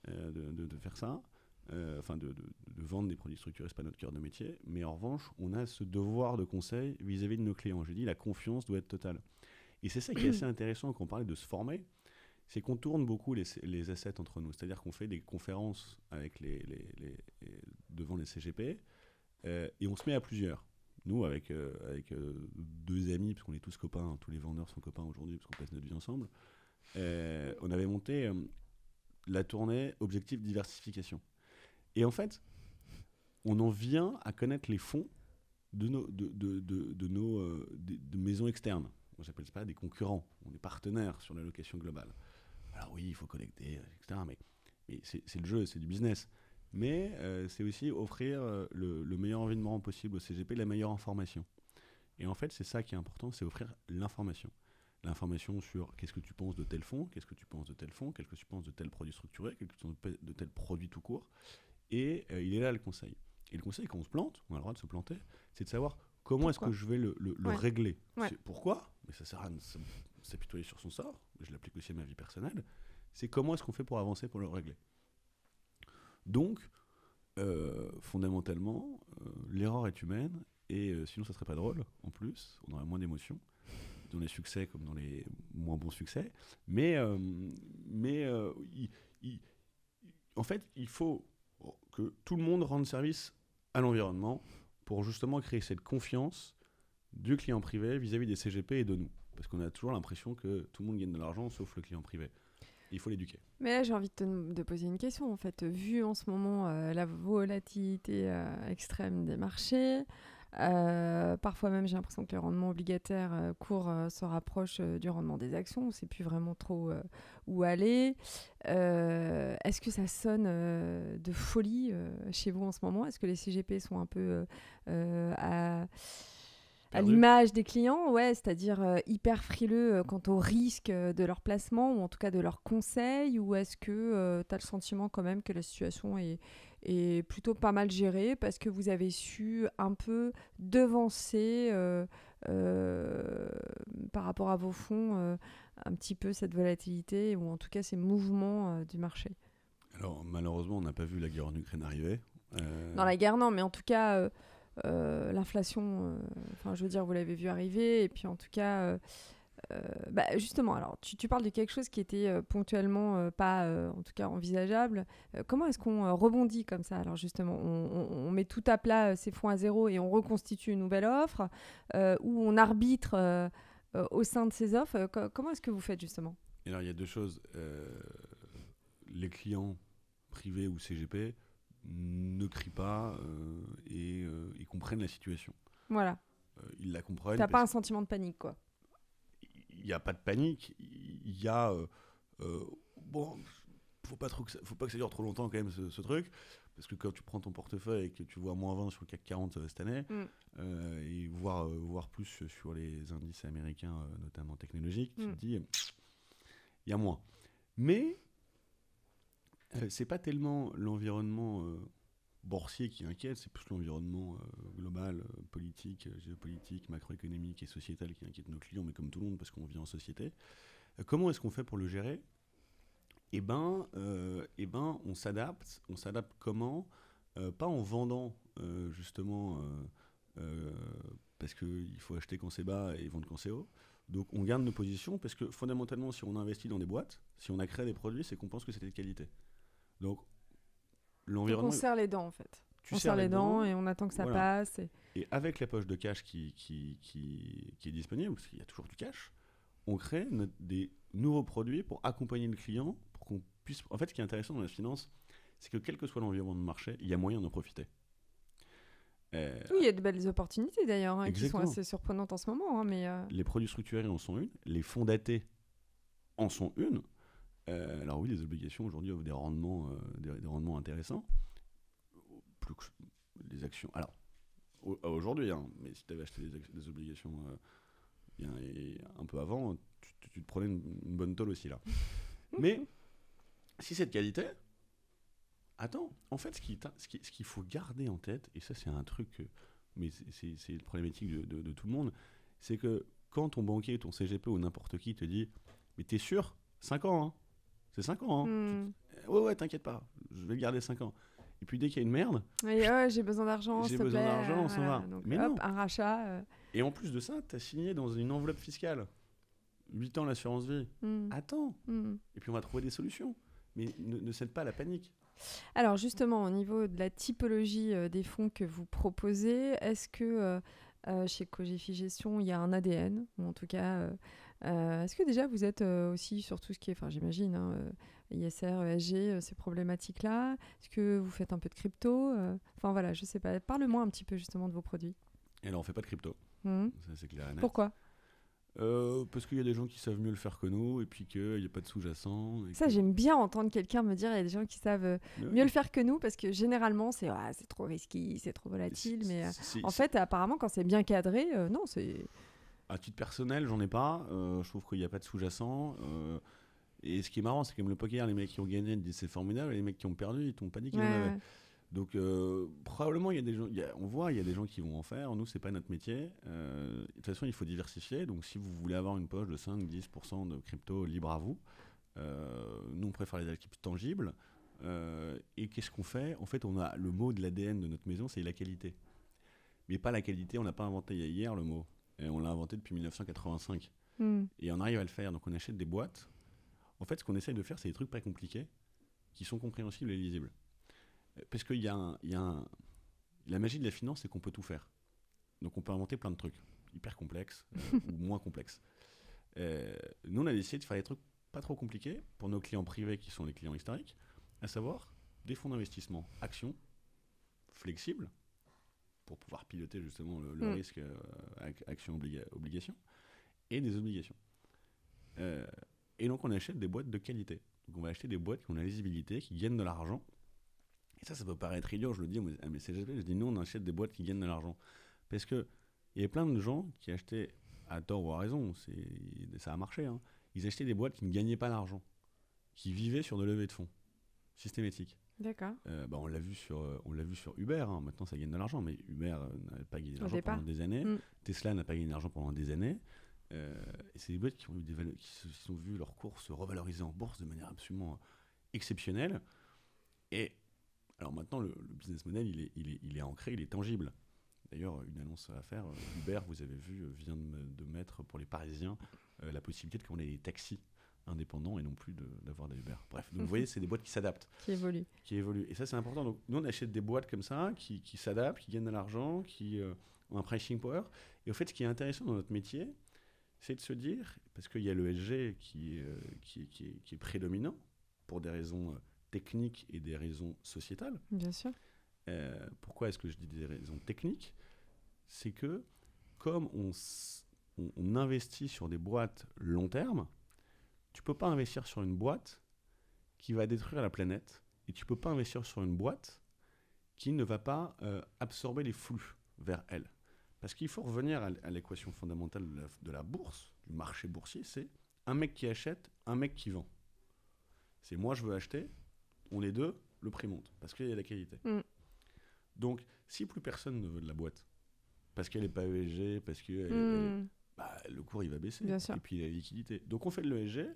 de faire ça. Enfin, de vendre des produits structurés, c'est pas notre cœur de métier. Mais en revanche, on a ce devoir de conseil vis-à-vis de nos clients. Je dis, la confiance doit être totale. Et c'est ça qui est assez intéressant quand on parlait de se former, c'est qu'on tourne beaucoup les assets entre nous. C'est-à-dire qu'on fait des conférences avec devant les CGP et on se met à plusieurs. Nous, avec 2 amis, parce qu'on est tous copains, tous les vendeurs sont copains aujourd'hui, parce qu'on passe notre vie ensemble, on avait monté la tournée Objectif Diversification. Et en fait, on en vient à connaître les fonds de maisons externes. Moi, j'appelle ça des concurrents. On est partenaires sur l'allocation globale. Alors oui, il faut collecter, etc. Mais c'est le jeu, c'est du business. Mais c'est aussi offrir le meilleur environnement possible au CGP, la meilleure information. Et en fait, c'est ça qui est important, c'est offrir l'information. L'information sur qu'est-ce que tu penses de tel fonds, qu'est-ce que tu penses de tel fonds, qu'est-ce que tu penses de tel produit structuré, qu'est-ce que tu penses de tel produit tout court. Et il est là le conseil. Et le conseil, quand on se plante, on a le droit de se planter, c'est de savoir comment est-ce que je vais le Ouais. régler. Ouais. Pourquoi? Mais ça sert à rien de s'apitoyer sur son sort. Je l'applique aussi à ma vie personnelle. C'est comment est-ce qu'on fait pour avancer, pour le régler. Donc, fondamentalement, l'erreur est humaine. Et sinon, ça serait pas drôle. En plus, on aurait moins d'émotions dans les succès comme dans les moins bons succès. Mais en fait, il faut que tout le monde rende service à l'environnement pour justement créer cette confiance du client privé vis-à-vis des CGP et de nous. Parce qu'on a toujours l'impression que tout le monde gagne de l'argent sauf le client privé. Et il faut l'éduquer. Mais là, j'ai envie de poser une question. En fait, vu en ce moment la volatilité extrême des marchés, parfois même j'ai l'impression que les rendements obligataires courts se rapprochent du rendement des actions. On ne sait plus vraiment trop où aller. Est-ce que ça sonne de folie chez vous en ce moment? Est-ce que les CGP sont un peu à l'image des clients, ouais, c'est-à-dire hyper frileux quant au risque de leur placement ou en tout cas de leurs conseils, ou est-ce que tu as le sentiment quand même que la situation est plutôt pas mal gérée parce que vous avez su un peu devancer par rapport à vos fonds un petit peu cette volatilité ou en tout cas ces mouvements du marché? Alors malheureusement, on n'a pas vu la guerre en Ukraine arriver. Dans la guerre, non, mais en tout cas... l'inflation, enfin je veux dire, vous l'avez vu arriver, et puis en tout cas, justement, alors tu parles de quelque chose qui était ponctuellement pas, en tout cas, envisageable. Comment est-ce qu'on rebondit comme ça? Alors justement, on met tout à plat ses fonds à zéro et on reconstitue une nouvelle offre, ou on arbitre au sein de ces offres. Comment est-ce que vous faites justement? Et alors il y a 2 choses. Les clients privés ou CGP ne crient pas et ils comprennent la situation. Voilà. Ils la comprennent. T'as pas un sentiment de panique, quoi. Il n'y a pas de panique. Il y a... bon, faut pas que ça dure trop longtemps quand même ce truc. Parce que quand tu prends ton portefeuille et que tu vois moins 20 sur le CAC 40 cette année, et voire plus sur les indices américains, notamment technologiques, tu te dis, il y a moins. Mais c'est pas tellement l'environnement boursier qui inquiète, c'est plus l'environnement global, politique, géopolitique, macroéconomique et sociétal qui inquiète nos clients, mais comme tout le monde, parce qu'on vit en société. Comment est-ce qu'on fait pour le gérer? Eh ben, on s'adapte. On s'adapte comment? Pas en vendant, justement, parce qu'il faut acheter quand c'est bas et vendre quand c'est haut. Donc on garde nos positions, parce que fondamentalement, si on investit dans des boîtes, si on a créé des produits, c'est qu'on pense que c'était de qualité. Donc l'environnement... Donc on serre les dents, en fait. Tu serre les dents et on attend que ça passe. Et avec la poche de cash qui est disponible, parce qu'il y a toujours du cash, on crée des nouveaux produits pour accompagner le client, pour qu'on puisse... En fait, ce qui est intéressant dans la finance, c'est que quel que soit l'environnement de marché, il y a moyen d'en profiter. Oui, il y a de belles opportunités d'ailleurs, qui sont Exactement. assez surprenantes en ce moment. Mais Les produits structurés en sont une, les fonds datés en sont une. Alors oui, les obligations aujourd'hui offrent des rendements intéressants. Plus que les actions. Alors, aujourd'hui, mais si tu avais acheté des obligations un peu avant, tu te prenais une bonne tôle aussi là. Mais si c'est de qualité, attends, en fait, ce qu'il faut garder en tête, et ça c'est un truc que mais c'est une problématique de tout le monde, c'est que quand ton banquier, ton CGP ou n'importe qui te dit « Mais t'es sûr 5 ans, hein. C'est 5 ans, hein. Ouais, t'inquiète pas, je vais le garder 5 ans. » Et puis dès qu'il y a une merde, Et j'ai besoin d'argent, s'il te plaît. on s'en va. Donc, Mais hop, non. un rachat. Et en plus de ça, t'as signé dans une enveloppe fiscale 8 ans l'assurance vie. Attends. Et puis on va trouver des solutions. Mais ne cède pas à la panique. Alors justement, au niveau de la typologie des fonds que vous proposez, est-ce que chez Cogefi Gestion, il y a un ADN, ou en tout cas, est-ce que déjà vous êtes aussi sur tout ce qui est, enfin j'imagine, ISR, ESG, ces problématiques-là? Est-ce que vous faites un peu de crypto? Enfin voilà, je sais pas. Parle-moi un petit peu justement de vos produits. Et là, on fait pas de crypto. Ça, c'est clair et net. Pourquoi? Parce qu'il y a des gens qui savent mieux le faire que nous, et puis qu'il n'y a pas de sous-jacent. Ça, j'aime bien entendre quelqu'un me dire il y a des gens qui savent mieux le faire que nous, parce que généralement, c'est trop risqué, c'est trop volatile. Mais en fait, apparemment, quand c'est bien cadré, non, c'est... À titre personnel, j'en ai pas. Je trouve qu'il n'y a pas de sous-jacent. Et ce qui est marrant, c'est que comme le poker, les mecs qui ont gagné disent c'est formidable, et les mecs qui ont perdu, ils t'ont pas dit qu'ils en avaient. Donc probablement il y a des gens, on voit il y a des gens qui vont en faire. Nous c'est pas notre métier. De toute façon il faut diversifier. Donc si vous voulez avoir une poche de 5-10% de crypto, libre à vous. Nous on préfère les actifs tangibles. Et qu'est-ce qu'on fait? En fait on a le mot de l'ADN de notre maison, c'est la qualité. Mais pas la qualité. On l'a pas inventé hier le mot. Et on l'a inventé depuis 1985. Et on arrive à le faire. Donc on achète des boîtes. En fait ce qu'on essaye de faire c'est des trucs pas compliqués qui sont compréhensibles et lisibles. Parce qu'il y a la magie de la finance, c'est qu'on peut tout faire. Donc on peut inventer plein de trucs, hyper complexes ou moins complexes. Nous, on a décidé de faire des trucs pas trop compliqués pour nos clients privés qui sont les clients historiques, à savoir des fonds d'investissement actions, flexibles, pour pouvoir piloter justement le risque action-obligation, et des obligations. Et donc on achète des boîtes de qualité. Donc on va acheter des boîtes qui ont la lisibilité, qui gagnent de l'argent. Et ça peut paraître idiot, je le dis à mes CGP, je dis nous on achète des boîtes qui gagnent de l'argent. Parce qu'il y a plein de gens qui achetaient, à tort ou à raison, ça a marché, hein, ils achetaient des boîtes qui ne gagnaient pas d'argent, qui vivaient sur de levées de fonds, systématiques. D'accord. On l'a vu sur Uber, hein. Maintenant ça gagne de l'argent, mais Uber n'a pas gagné d'argent pendant des années, Tesla n'a pas gagné d'argent pendant des années, et c'est des boîtes qui ont eu qui se sont vues leur cours se revaloriser en bourse de manière absolument exceptionnelle. Et alors maintenant, le business model, il est ancré, il est tangible. D'ailleurs, une annonce à faire, Uber, vous avez vu, vient de mettre pour les Parisiens la possibilité de commander des taxis indépendants et non plus d'avoir des Uber. Bref, donc vous voyez, c'est des boîtes qui s'adaptent. Qui évoluent. Et ça, c'est important. Donc nous, on achète des boîtes comme ça, qui s'adaptent, qui gagnent de l'argent, qui ont un pricing power. Et au fait, ce qui est intéressant dans notre métier, c'est de se dire, parce qu'il y a l'ESG qui est prédominant pour des raisons... techniques et des raisons sociétales. Bien sûr. Pourquoi est-ce que je dis des raisons techniques? C'est que comme on investit sur des boîtes long terme, tu peux pas investir sur une boîte qui va détruire la planète et tu peux pas investir sur une boîte qui ne va pas absorber les flux vers elle. Parce qu'il faut revenir à l'équation fondamentale de la bourse, du marché boursier, c'est un mec qui achète, un mec qui vend. C'est moi je veux acheter, on est deux, le prix monte, parce qu'il y a la qualité. Donc, si plus personne ne veut de la boîte, parce qu'elle n'est pas ESG, parce que le cours il va baisser, et puis la liquidité. Donc on fait de l'ESG,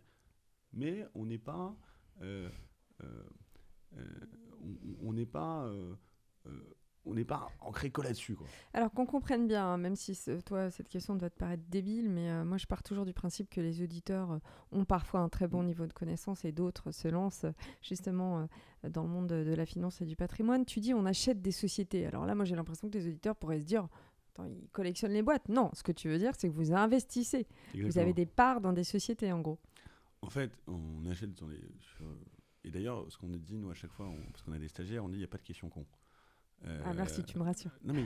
mais on n'est pas... on n'est pas ancré que là-dessus, quoi. Alors qu'on comprenne bien, hein, même si toi, cette question doit te paraître débile, mais moi, je pars toujours du principe que les auditeurs ont parfois un très bon niveau de connaissance et d'autres se lancent justement dans le monde de la finance et du patrimoine. Tu dis on achète des sociétés. Alors là, moi, j'ai l'impression que les auditeurs pourraient se dire attends, ils collectionnent les boîtes. Non, ce que tu veux dire, c'est que vous investissez. Exactement. Vous avez des parts dans des sociétés, en gros. En fait, on achète et d'ailleurs, ce qu'on a dit, nous, à chaque fois, parce qu'on a des stagiaires, on dit il n'y a pas de question con. Merci, tu me rassures. Non, mais,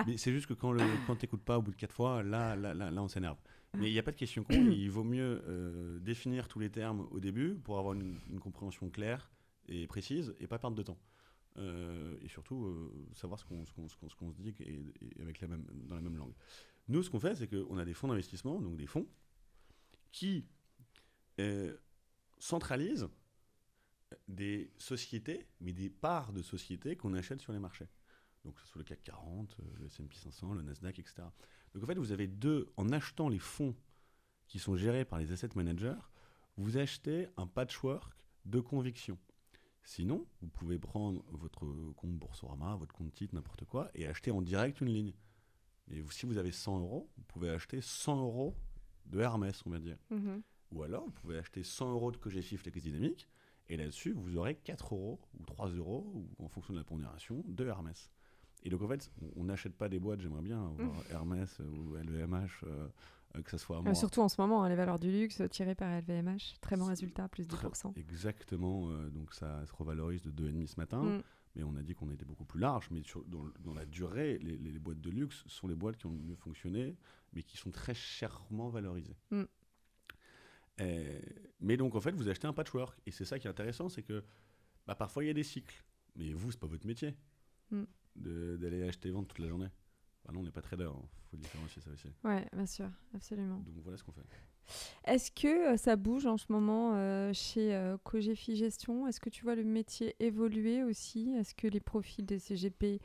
mais c'est juste que quand t'écoutes pas au bout de 4 fois, là on s'énerve. Mais il n'y a pas de question con. Il vaut mieux définir tous les termes au début pour avoir une compréhension claire et précise et pas perdre de temps. Et surtout savoir ce qu'on se dit et avec dans la même langue. Nous, ce qu'on fait, c'est qu'on a des fonds d'investissement, donc des fonds qui centralisent des sociétés, mais des parts de sociétés qu'on achète sur les marchés. Donc, ce soit le CAC 40, le S&P 500, le Nasdaq, etc. Donc, en fait, vous avez en achetant les fonds qui sont gérés par les asset managers, vous achetez un patchwork de conviction. Sinon, vous pouvez prendre votre compte Boursorama, votre compte titre, n'importe quoi, et acheter en direct une ligne. Et si vous avez 100 €, vous pouvez acheter 100 € de Hermès, on va dire. Ou alors, vous pouvez acheter 100 € de Cogefi Flex Dynamique, et là-dessus, vous aurez 4 € ou 3 €, ou en fonction de la pondération, de Hermès. Et donc, en fait, on n'achète pas des boîtes, j'aimerais bien avoir Hermès ou LVMH, que ça soit à moi. Surtout en ce moment, les valeurs du luxe tirées par LVMH, très bon résultat, plus 10%. Exactement, donc ça se revalorise de 2,5 ce matin. Mais on a dit qu'on était beaucoup plus large. Mais dans la durée, les boîtes de luxe sont les boîtes qui ont le mieux fonctionné, mais qui sont très chèrement valorisées. Mais donc, en fait, vous achetez un patchwork. Et c'est ça qui est intéressant, c'est que parfois, il y a des cycles. Mais vous, c'est pas votre métier d'aller acheter et vendre toute la journée. Non, on n'est pas trader. Il faut différencier ça aussi. Oui, bien sûr, absolument. Donc, voilà ce qu'on fait. Est-ce que ça bouge en ce moment chez Cogefi Gestion? Est-ce que tu vois le métier évoluer aussi? Est-ce que les profils des CGP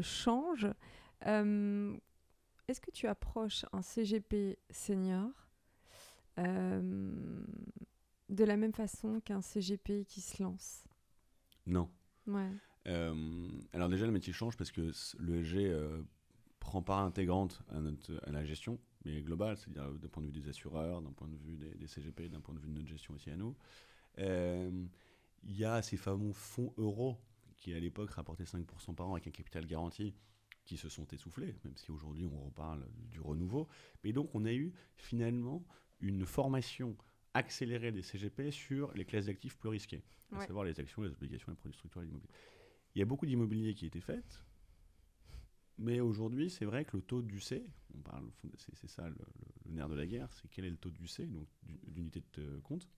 changent? Est-ce que tu approches un CGP senior de la même façon qu'un CGP qui se lance? Non. Ouais. Alors déjà, le métier change parce que le ESG prend part intégrante à la gestion, mais globale, c'est-à-dire d'un point de vue des assureurs, d'un point de vue des CGP, d'un point de vue de notre gestion aussi à nous. Il y a ces fameux fonds euros qui, à l'époque, rapportaient 5% par an avec un capital garanti, qui se sont essoufflés, même si aujourd'hui on reparle du renouveau. Mais donc, on a eu finalement une formation accélérée des CGP sur les classes d'actifs plus risquées, à savoir les actions, les obligations, les produits structurels immobiliers. Il y a beaucoup d'immobilier qui a été fait. Mais aujourd'hui, c'est vrai que le taux d'UC, c'est ça le nerf de la guerre, c'est quel est le taux d'UC, donc d'unité de compte.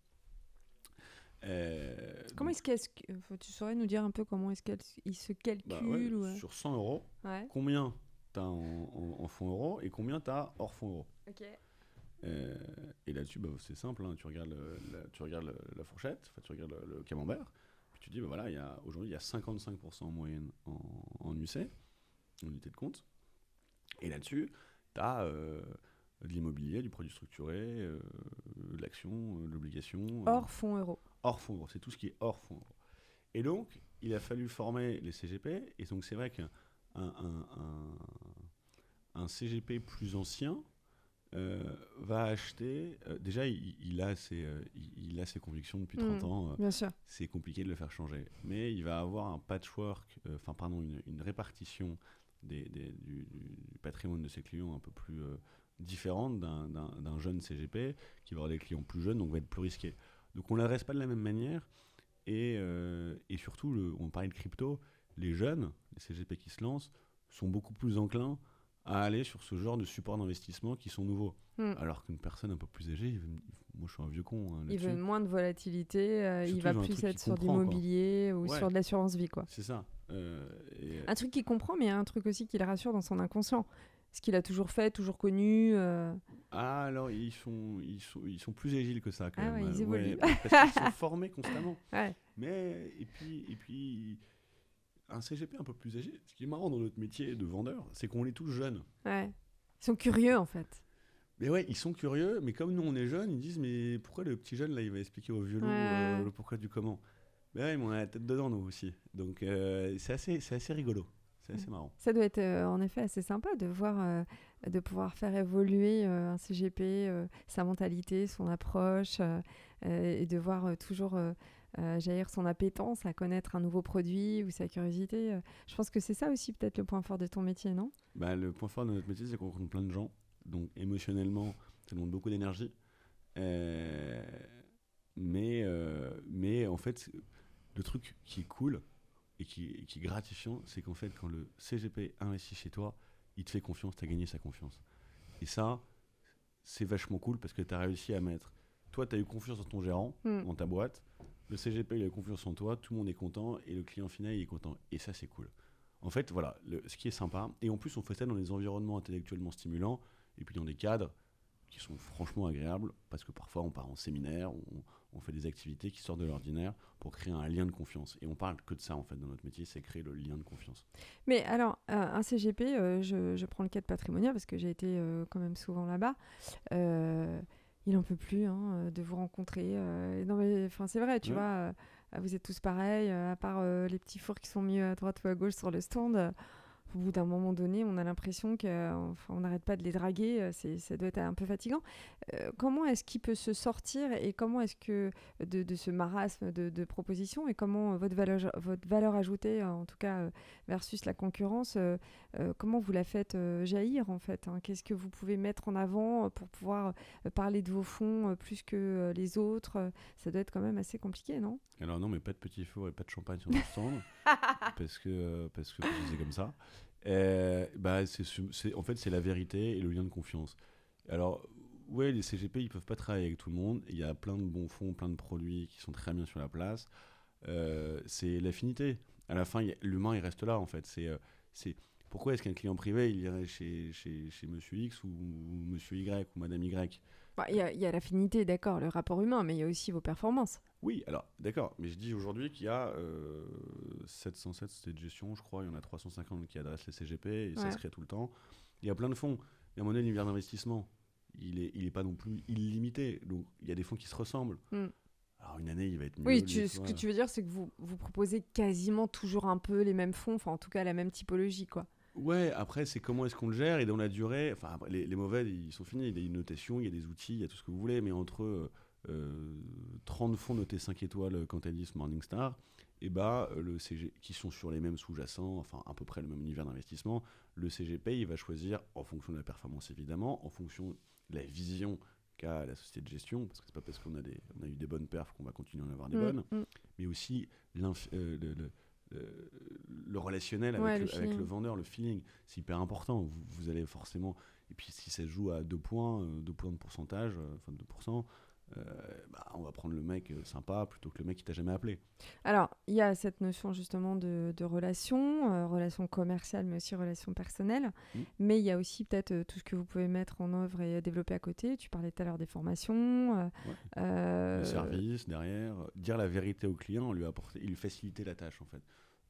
Comment tu saurais nous dire un peu comment est-ce qu'il se calcule Sur 100 €, combien tu as en fonds euros et combien tu as hors fonds euros. Et là-dessus, c'est simple, tu regardes la fourchette, tu regardes le camembert, puis tu dis, aujourd'hui, il y a 55% en moyenne en UC, en unité de compte. Et là-dessus, tu as de l'immobilier, du produit structuré, de l'action, de l'obligation. Hors fonds euros. Hors fonds euros, c'est tout ce qui est hors fonds euros. Et donc, il a fallu former les CGP. Et donc, c'est vrai qu'un CGP plus ancien va acheter... déjà, il a ses convictions depuis 30 ans. Bien sûr. C'est compliqué de le faire changer. Mais il va avoir un patchwork, une répartition du patrimoine de ses clients un peu plus différente d'un jeune CGP qui va avoir des clients plus jeunes, donc va être plus risqué. Donc on ne l'adresse pas de la même manière. Et surtout, on parlait de crypto, les jeunes, les CGP qui se lancent, sont beaucoup plus enclins à aller sur ce genre de support d'investissement qui sont nouveaux. Alors qu'une personne un peu plus âgée, moi je suis un vieux con il veut moins de volatilité, il va plus être sur l'immobilier ou sur de l'assurance vie. C'est ça. Un truc qu'il comprend, mais un truc aussi qui le rassure dans son inconscient. Ce qu'il a toujours fait, toujours connu. Alors ils sont plus agiles que ça quand même. Ouais, ils évoluent. Parce qu'ils sont formés constamment. Mais et puis un CGP un peu plus âgé, ce qui est marrant dans notre métier de vendeur, c'est qu'on est tous jeunes. Ils sont curieux en fait. Mais ils sont curieux, mais comme nous on est jeunes, ils disent mais pourquoi le petit jeune là il va expliquer au vieux loup le pourquoi du comment. Mais on a la tête dedans nous aussi. Donc c'est assez rigolo. C'est assez marrant. Ça doit être en effet assez sympa de voir, de pouvoir faire évoluer un CGP, sa mentalité, son approche, et de voir toujours jaillir son appétence à connaître un nouveau produit ou sa curiosité. Je pense que c'est ça aussi peut-être le point fort de ton métier, non ? Le point fort de notre métier, c'est qu'on rencontre plein de gens. Donc émotionnellement, ça demande beaucoup d'énergie. Mais en fait, le truc qui est cool et qui est gratifiant, c'est qu'en fait, quand le CGP investit chez toi, il te fait confiance, tu as gagné sa confiance. Et ça, c'est vachement cool parce que tu as réussi à mettre... Toi, tu as eu confiance dans ton gérant, dans ta boîte. Le CGP, il a eu confiance en toi, tout le monde est content et le client final, il est content. Et ça, c'est cool. En fait, voilà, ce qui est sympa. Et en plus, on fait ça dans des environnements intellectuellement stimulants et puis dans des cadres qui sont franchement agréables, parce que parfois on part en séminaire, on fait des activités qui sortent de l'ordinaire pour créer un lien de confiance. Et on parle que de ça en fait dans notre métier, c'est créer le lien de confiance. Mais alors, un CGP, je prends le cas de Patrimonia parce que j'ai été quand même souvent là-bas. Il en peut plus de vous rencontrer. Non mais c'est vrai, tu vois, vous êtes tous pareils, à part les petits fours qui sont mis à droite ou à gauche sur le stand. Au bout d'un moment donné, on a l'impression qu'on n'arrête pas de les draguer. Ça doit être un peu fatigant. Comment est-ce qu'il peut se sortir et comment est-ce que de ce marasme de propositions et comment votre valeur ajoutée, en tout cas versus la concurrence, comment vous la faites jaillir en fait, hein? Qu'est-ce que vous pouvez mettre en avant pour pouvoir parler de vos fonds plus que les autres? Ça doit être quand même assez compliqué, non? Alors non, mais pas de petits fours et pas de champagne sur notre stand, parce que c'est comme ça. En fait, c'est la vérité et le lien de confiance. Alors, ouais, les CGP, ils peuvent pas travailler avec tout le monde. Il y a plein de bons fonds, plein de produits qui sont très bien sur la place. C'est l'affinité. À la fin, l'humain, il reste là, en fait. Pourquoi est-ce qu'un client privé, il irait chez Monsieur X ou Monsieur Y ou Madame Y? Il y a l'affinité, d'accord, le rapport humain, mais il y a aussi vos performances. Oui, alors, d'accord. Mais je dis aujourd'hui qu'il y a 707 sociétés de gestion, je crois. Il y en a 350 qui adressent les CGP et ça se crée tout le temps. Il y a plein de fonds. Et à mon avis, l'univers d'investissement, il est pas non plus illimité. Donc, il y a des fonds qui se ressemblent. Alors, une année, il va être mieux. Oui, ce que tu veux dire, c'est que vous proposez quasiment toujours un peu les mêmes fonds, enfin, en tout cas, la même typologie, quoi. Ouais, après, c'est comment est-ce qu'on le gère et dans la durée. Enfin, après, les mauvais, ils sont finis. Il y a une notation, il y a des outils, il y a tout ce que vous voulez. Mais entre 30 fonds notés 5 étoiles Cantalis, Morningstar, et le CG, qui sont sur les mêmes sous-jacents, enfin à peu près le même univers d'investissement, le CGP, il va choisir, en fonction de la performance évidemment, en fonction de la vision qu'a la société de gestion, parce que c'est pas parce qu'on a eu des bonnes perfs qu'on va continuer à en avoir des bonnes, mais aussi le relationnel avec le vendeur, le feeling, c'est hyper important. Vous allez forcément, et puis si ça se joue à 2 points de pourcentage, enfin 2%, on va prendre le mec sympa plutôt que le mec qui t'a jamais appelé. Alors, il y a cette notion justement de relation commerciale, mais aussi relation personnelle. Mais il y a aussi peut-être tout ce que vous pouvez mettre en œuvre et développer à côté. Tu parlais tout à l'heure des formations. Le service derrière, dire la vérité au client, lui faciliter la tâche en fait.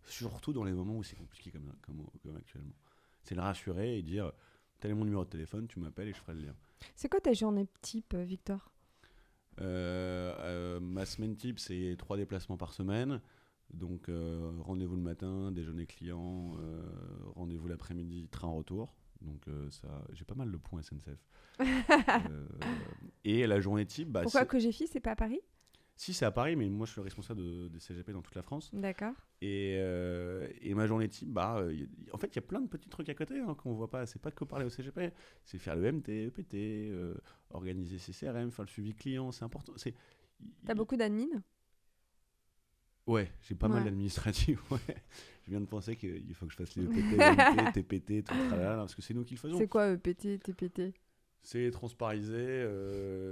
Surtout dans les moments où c'est compliqué comme actuellement. C'est le rassurer et dire, tel est mon numéro de téléphone, tu m'appelles et je ferai le lien. C'est quoi ta journée type, Victor ? Ma semaine type, c'est 3 déplacements par semaine. Donc, rendez-vous le matin, déjeuner client, rendez-vous l'après-midi, train retour. Donc, j'ai pas mal de points SNCF. Et la journée type... Pourquoi Cogefi, c'est pas à Paris ? Si, c'est à Paris, mais moi, je suis le responsable des CGP dans toute la France. D'accord. Et ma journée type, en fait, il y a plein de petits trucs à côté qu'on voit pas. C'est pas que parler au CGP, c'est faire le MT, EPT, organiser ses CRM, faire le suivi client, c'est important. T'as beaucoup d'admin ? Ouais, j'ai pas mal d'administratifs. Ouais. Je viens de penser qu'il faut que je fasse les EPT, MT, TPT, tout le tralala, parce que c'est nous qui le faisons. C'est quoi EPT, TPT ? C'est transpariser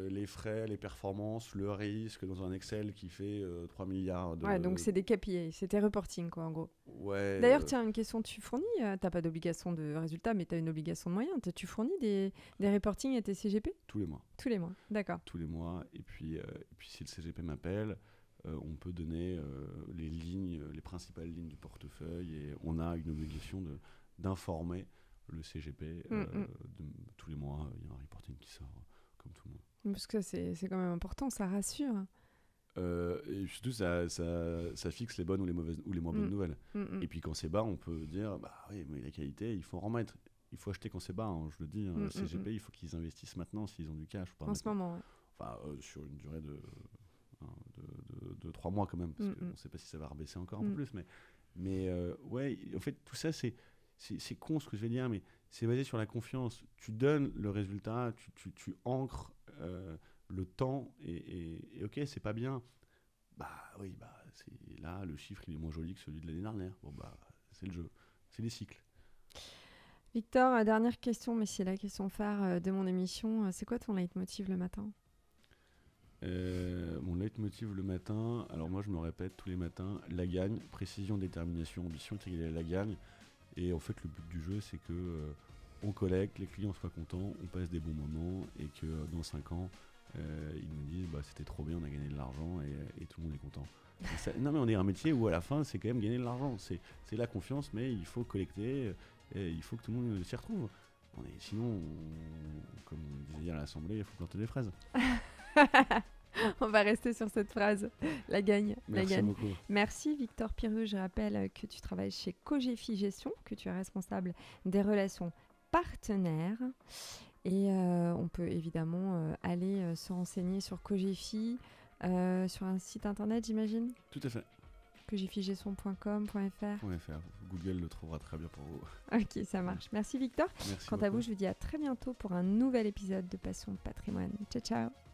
les frais, les performances, le risque dans un Excel qui fait 3 milliards de... Ouais, donc c'est des KPI, c'est tes reporting, quoi, en gros. Ouais. D'ailleurs, tiens, une question, tu fournis, t'as pas d'obligation de résultat, mais t'as une obligation de moyens. Tu fournis des reportings à tes CGP ? Tous les mois. Tous les mois, d'accord. Tous les mois. Et puis si le CGP m'appelle, on peut donner les principales lignes du portefeuille et on a une obligation d'informer le CGP tous les mois. Il y a un reporting qui sort comme tout le monde. Parce que c'est quand même important, ça rassure. Et surtout, ça fixe les bonnes ou les mauvaises ou les moins bonnes nouvelles. Et puis quand c'est bas, on peut dire oui, mais la qualité, il faut en remettre. Il faut acheter quand c'est bas, hein, je le dis. Le CGP, il faut qu'ils investissent maintenant s'ils ont du cash. En ce moment, ouais. Enfin, sur une durée de 3 mois quand même, parce qu'on ne sait pas si ça va rebaisser encore un peu plus. Mais ouais, en fait, tout ça, c'est con ce que je vais dire, mais c'est basé sur la confiance. Tu donnes le résultat, tu ancres le temps et ok, c'est pas bien. Là, le chiffre, il est moins joli que celui de l'année dernière. Bon, c'est le jeu. C'est les cycles. Victor, dernière question, mais c'est la question phare de mon émission. C'est quoi ton leitmotiv le matin ? Mon leitmotiv le matin, alors moi je me répète tous les matins, la gagne, précision, détermination, ambition, c'est égal à la gagne. Et en fait le but du jeu c'est que on collecte, les clients soient contents, on passe des bons moments et que dans 5 ans, ils nous disent c'était trop bien, on a gagné de l'argent et tout le monde est content. Non mais on est un métier où à la fin c'est quand même gagner de l'argent, c'est la confiance, mais il faut collecter, et il faut que tout le monde s'y retrouve. Sinon, comme on disait hier à l'Assemblée, il faut planter des fraises. On va rester sur cette phrase. La gagne. Merci beaucoup. Merci Victor Piriou. Je rappelle que tu travailles chez Cogefi Gestion, que tu es responsable des relations partenaires. Et on peut évidemment aller se renseigner sur Cogefi, sur un site internet, j'imagine. Tout à fait. cogefigestion.com.fr. Google le trouvera très bien pour vous. Ok, ça marche. Merci Victor. Merci Quant à vous, je vous dis à très bientôt pour un nouvel épisode de Passion Patrimoine. Ciao, ciao.